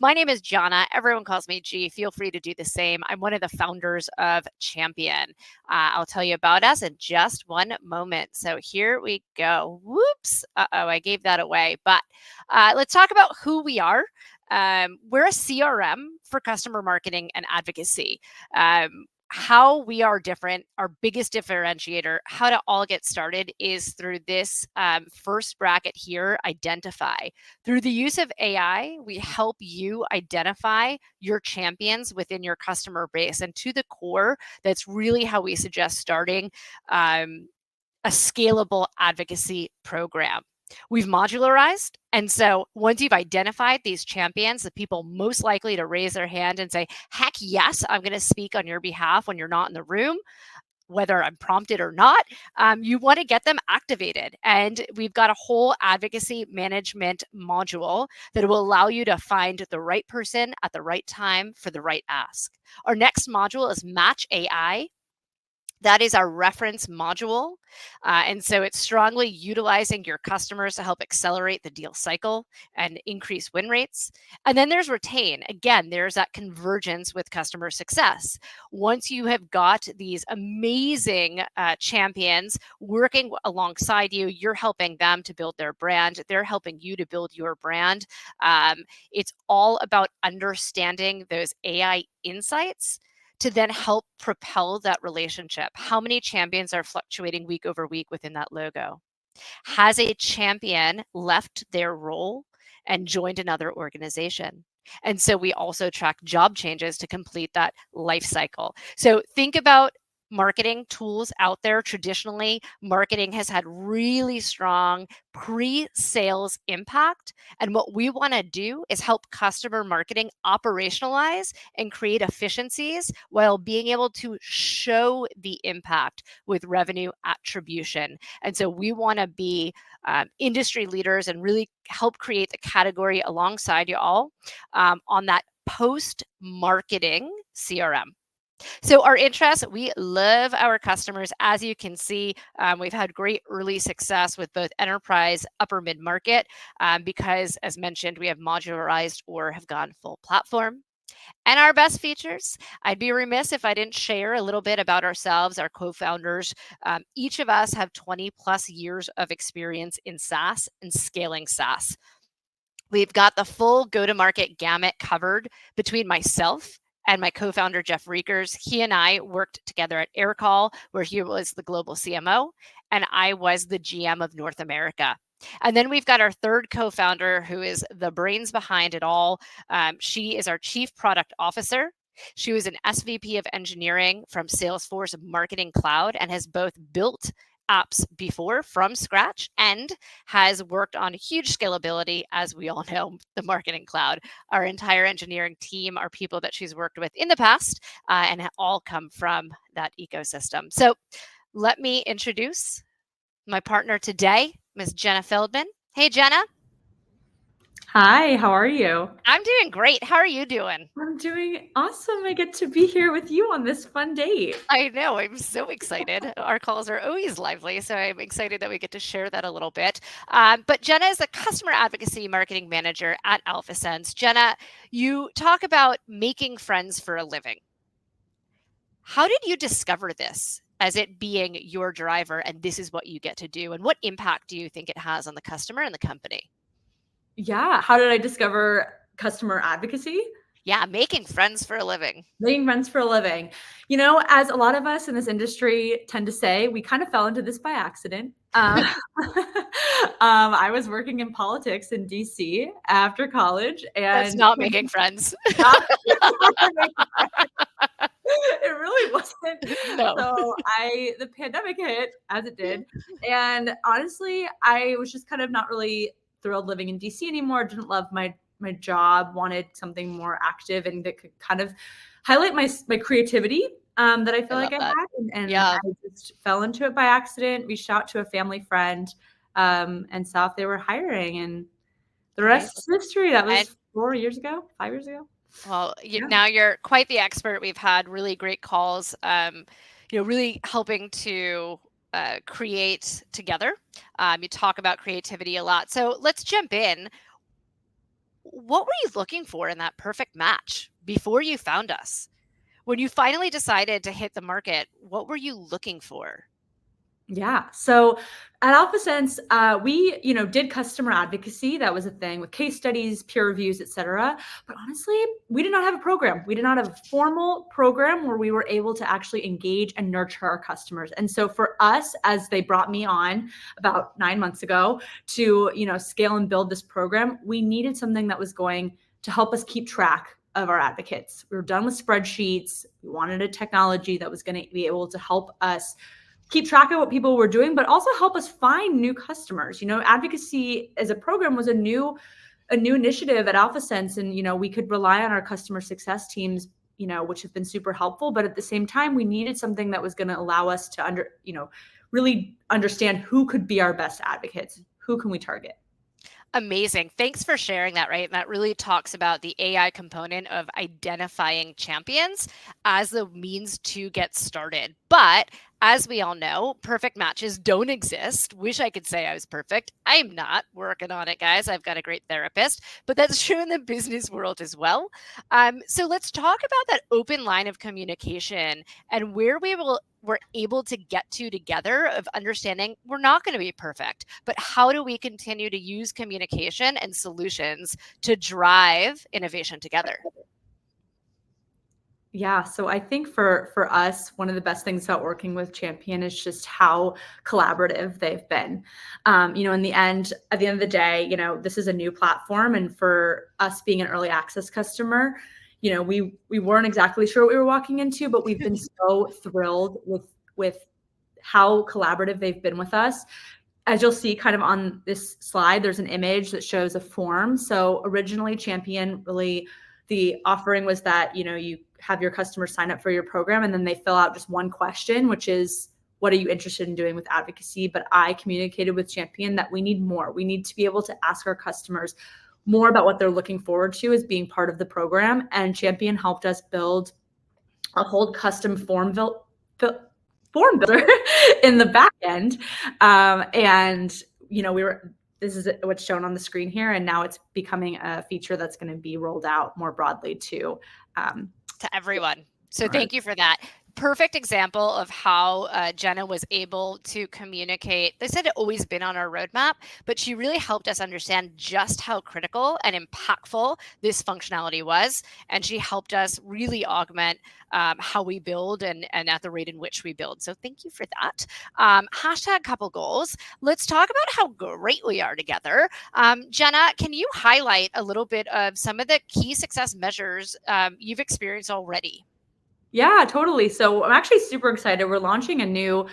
My name is Gianna. Everyone calls me G. Feel free to do the same. I'm one of the founders of Champion. I'll tell you about us in just one moment. So here we go. Whoops. I gave that away. But let's talk about who we are. We're a CRM for customer marketing and advocacy. How we are different, our biggest differentiator, how to all get started is through this first bracket here, identify. Through the use of AI, we help you identify your champions within your customer base. And to the core, that's really how we suggest starting a scalable advocacy program. We've modularized. And so once you've identified these champions, the people most likely to raise their hand and say, heck yes, I'm going to speak on your behalf when you're not in the room, whether I'm prompted or not, you want to get them activated. And we've got a whole advocacy management module that will allow you to find the right person at the right time for the right ask. Our next module is Match AI. That is our reference module. And so it's strongly utilizing your customers to help accelerate the deal cycle and increase win rates. And then there's retain. Again, there's that convergence with customer success. Once you have got these amazing champions working alongside you, you're helping them to build their brand. They're helping you to build your brand. It's all about understanding those AI insights to then help propel that relationship. How many champions are fluctuating week over week within that logo? Has a champion left their role and joined another organization? And so we also track job changes to complete that life cycle. So think about marketing tools out there. Traditionally, marketing has had really strong pre-sales impact. And what we want to do is help customer marketing operationalize and create efficiencies while being able to show the impact with revenue attribution. And so we want to be industry leaders and really help create the category alongside you all on that post-marketing CRM. So our interest, we love our customers. As you can see, we've had great early success with both enterprise, upper mid-market, because as mentioned, we have modularized or have gone full platform. And our best features, I'd be remiss if I didn't share a little bit about ourselves, our co-founders. Each of us have 20 plus years of experience in SaaS and scaling SaaS. We've got the full go-to-market gamut covered between myself and my co-founder, Jeff Reekers. He and I worked together at Aircall, where he was the global CMO, and I was the GM of North America. And then we've got our third co-founder, who is the brains behind it all. She is our Chief Product Officer. She was an SVP of engineering from Salesforce Marketing Cloud and has both built apps before from scratch and has worked on huge scalability, as we all know, the Marketing Cloud. Our entire engineering team are people that she's worked with in the past and all come from that ecosystem. So let me introduce my partner today, Ms. Jenna Feldman. Hey, Jenna. Hi, how are you? I'm doing great. How are you doing? I'm doing awesome. I get to be here with you on this fun date. I know. I'm so excited. Our calls are always lively, so I'm excited that we get to share that a little bit. But Jenna is a customer advocacy marketing manager at AlphaSense. Jenna, you talk about making friends for a living. How did you discover this as it being your driver and this is what you get to do? And what impact do you think it has on the customer and the company? Yeah, how did I discover customer advocacy? Yeah, making friends for a living. Making friends for a living. You know, as a lot of us in this industry tend to say, we kind of fell into this by accident. I was working in politics in DC after college, and That's not making friends. It really wasn't. No. So the pandemic hit as it did. And honestly, I was just kind of not really thrilled living in DC anymore. Didn't love my job, wanted something more active and that could kind of highlight my creativity that I feel like I had. And I just fell into it by accident, reached out to a family friend and saw if they were hiring. And the rest is history. That was 5 years ago. Well, now you're quite the expert. We've had really great calls, really helping to create together. You talk about creativity a lot. So let's jump in. what were you looking for in that perfect match before you found us? When you finally decided to hit the market, what were you looking for? Yeah. So at AlphaSense, we, did customer advocacy. That was a thing with case studies, peer reviews, et cetera. But honestly, we did not have a program. We did not have a formal program where we were able to actually engage and nurture our customers. And so for us, as they brought me on about 9 months ago to, scale and build this program, we needed something that was going to help us keep track of our advocates. We were done with spreadsheets. We wanted a technology that was going to be able to help us keep track of what people were doing, but also help us find new customers. Advocacy as a program was a new initiative at AlphaSense, and we could rely on our customer success teams, which have been super helpful. But at the same time, we needed something that was going to allow us to really understand who could be our best advocates, who can we target. Amazing. Thanks for sharing that, right? That really talks about the AI component of identifying champions as the means to get started. But as we all know, perfect matches don't exist. Wish I could say I was perfect. I'm not. Working on it, guys. I've got a great therapist, but that's true in the business world as well. So let's talk about that open line of communication and where we're able to get to together of understanding we're not going to be perfect, but how do we continue to use communication and solutions to drive innovation together? Yeah, so I think for us, one of the best things about working with Champion is just how collaborative they've been. In the end, at the end of the day, this is a new platform, and for us being an early access customer, we weren't exactly sure what we were walking into, but we've been so thrilled with how collaborative they've been with us. As you'll see kind of on this slide, there's an image that shows a form. So originally Champion, really the offering was that, you have your customers sign up for your program and then they fill out just one question, which is, what are you interested in doing with advocacy? But I communicated with Champion that we need more. We need to be able to ask our customers more about what they're looking forward to as being part of the program. And Champion helped us build a whole custom form builder in the back end. This is what's shown on the screen here. And now it's becoming a feature that's going to be rolled out more broadly to everyone. So thank you for that. Perfect example of how Jenna was able to communicate. They said it always been on our roadmap, but she really helped us understand just how critical and impactful this functionality was. And she helped us really augment how we build and at the rate in which we build. So thank you for that. Hashtag couple goals. Let's talk about how great we are together. Jenna, can you highlight a little bit of some of the key success measures you've experienced already? Yeah, totally. So I'm actually super excited. We're launching a new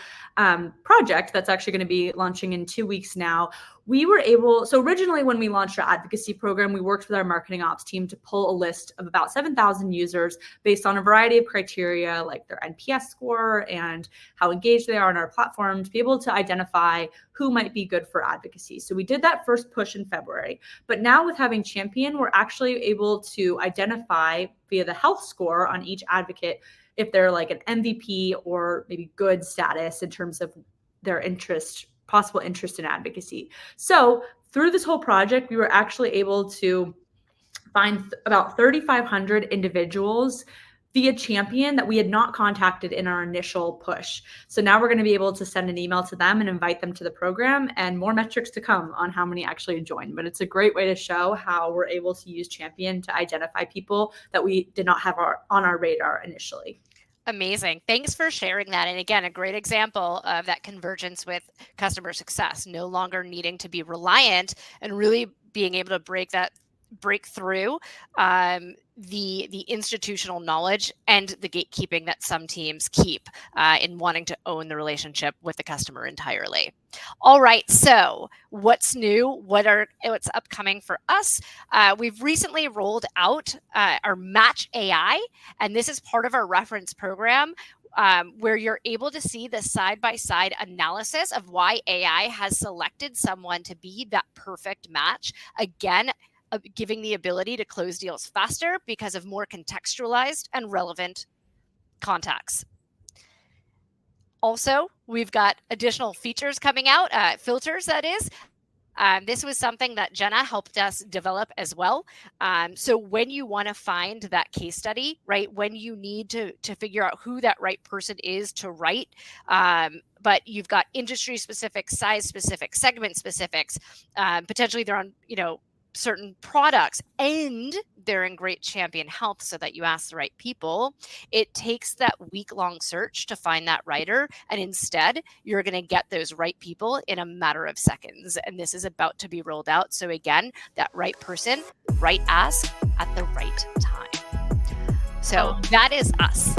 project that's actually going to be launching in 2 weeks now. So originally when we launched our advocacy program, we worked with our marketing ops team to pull a list of about 7,000 users based on a variety of criteria like their NPS score and how engaged they are on our platform to be able to identify who might be good for advocacy. So we did that first push in February. But now with having Champion, we're actually able to identify via the health score on each advocate if they're like an MVP or maybe good status in terms of their possible interest in advocacy. So through this whole project, we were actually able to find about 3,500 individuals via Champion that we had not contacted in our initial push. So now we're going to be able to send an email to them and invite them to the program, and more metrics to come on how many actually join. But it's a great way to show how we're able to use Champion to identify people that we did not have on our radar initially. Amazing. Thanks for sharing that. And again, a great example of that convergence with customer success, no longer needing to be reliant and really being able to break through the institutional knowledge and the gatekeeping that some teams keep in wanting to own the relationship with the customer entirely. All right, so what's new? What's upcoming for us? We've recently rolled out our Match AI, and this is part of our reference program. Where you're able to see the side-by-side analysis of why AI has selected someone to be that perfect match. Again, giving the ability to close deals faster because of more contextualized and relevant contacts. Also, we've got additional features coming out, filters that is, This was something that Jenna helped us develop as well. So when you want to find that case study, right, when you need to figure out who that right person is to write, but you've got industry specific, size specific, segment specifics, potentially they're on, certain products and they're in great champion health so that you ask the right people. It takes that week-long search to find that writer, and instead you're going to get those right people in a matter of seconds. And this is about to be rolled out. So again, that right person, right ask at the right time. So that is us.